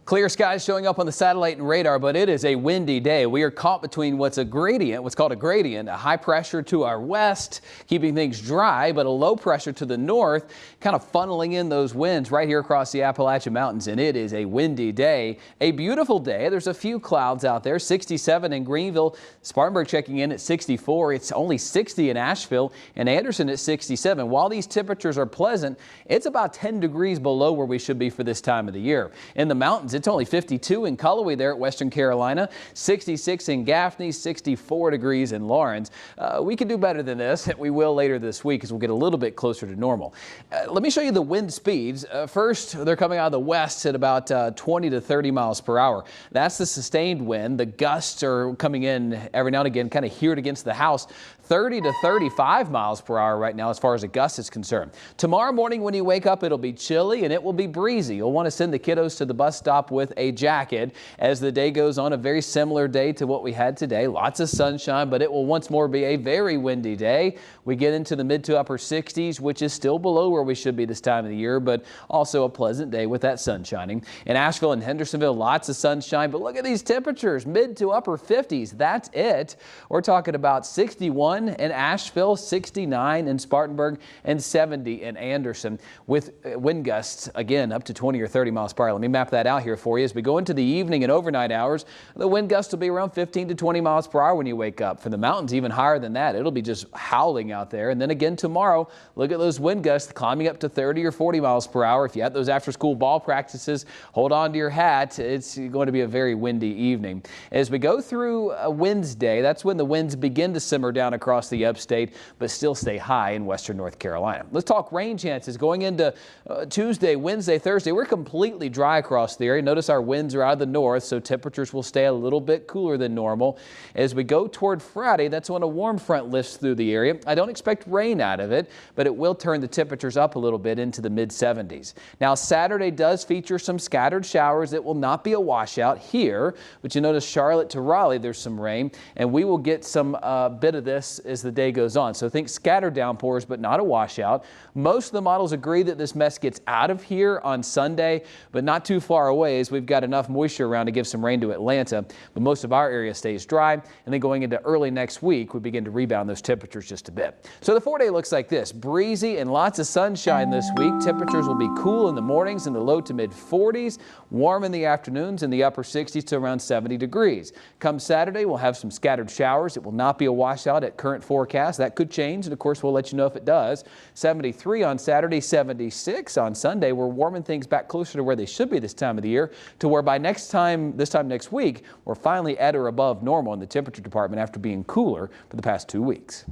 Clear skies showing up on the satellite and radar, but it is a windy day. We are caught between what's called a gradient, a high pressure to our west, keeping things dry, but a low pressure to the north, kind of funneling in those winds right here across the Appalachian Mountains. And it is a windy day, a beautiful day. There's a few clouds out there, 67 in Greenville, Spartanburg checking in at 64. It's only 60 in Asheville and Anderson at 67. While these temperatures are pleasant, it's about 10 degrees below where we should be for this time of the year. In the mountains, it's only 52 in Cullowhee there at Western Carolina, 66 in Gaffney, 64 degrees in Lawrence. We can do better than this. We will later this week as we'll get a little bit closer to normal. Let me show you the wind speeds. First, they're coming out of the west at about 20 to 30 miles per hour. That's the sustained wind. The gusts are coming in every now and again, kind of heard against the house. 30 to 35 miles per hour right now as far as a gust is concerned. Tomorrow morning when you wake up, it'll be chilly and it will be breezy. You'll want to send the kiddos to the bus stop with a jacket. As the day goes on, a very similar day to what we had today. Lots of sunshine, but it will once more be a very windy day. We get into the mid to upper 60s, which is still below where we should be this time of the year, but also a pleasant day with that sun shining. In Asheville and Hendersonville, lots of sunshine, but look at these temperatures, mid to upper 50s. That's it. We're talking about 61 in Asheville, 69 in Spartanburg, and 70 in Anderson with wind gusts, again, up to 20 or 30 miles per hour. Let me map that out here for you. As we go into the evening and overnight hours, the wind gusts will be around 15 to 20 miles per hour when you wake up. For the mountains, even higher than that. It'll be just howling out there. And then again tomorrow, look at those wind gusts climbing up to 30 or 40 miles per hour. If you had those after-school ball practices, hold on to your hat. It's going to be a very windy evening. As we go through Wednesday, that's when the winds begin to simmer down across the upstate, but still stay high in western North Carolina. Let's talk rain chances going into Tuesday, Wednesday, Thursday. We're completely dry across the area. Notice our winds are out of the north, so temperatures will stay a little bit cooler than normal. As we go toward Friday, that's when a warm front lifts through the area. I don't expect rain out of it, but it will turn the temperatures up a little bit into the mid 70s. Now, Saturday does feature some scattered showers. It will not be a washout here, but you notice Charlotte to Raleigh, there's some rain, and we will get some bit of this as the day goes on. So think scattered downpours, but not a washout. Most of the models agree that this mess gets out of here on Sunday, but not too far away as we've got enough moisture around to give some rain to Atlanta. But most of our area stays dry, and then going into early next week, we begin to rebound those temperatures just a bit. So the 4-day looks like this: breezy and lots of sunshine this week. Temperatures will be cool in the mornings in the low to mid 40s, warm in the afternoons in the upper 60s to around 70 degrees. Come Saturday, we'll have some scattered showers. It will not be a washout at current forecast. That could change, and of course we'll let you know if it does. 73 on Saturday, 76 on Sunday. We're warming things back closer to where they should be this time of the year, to where by this time next week, we're finally at or above normal in the temperature department after being cooler for the past 2 weeks.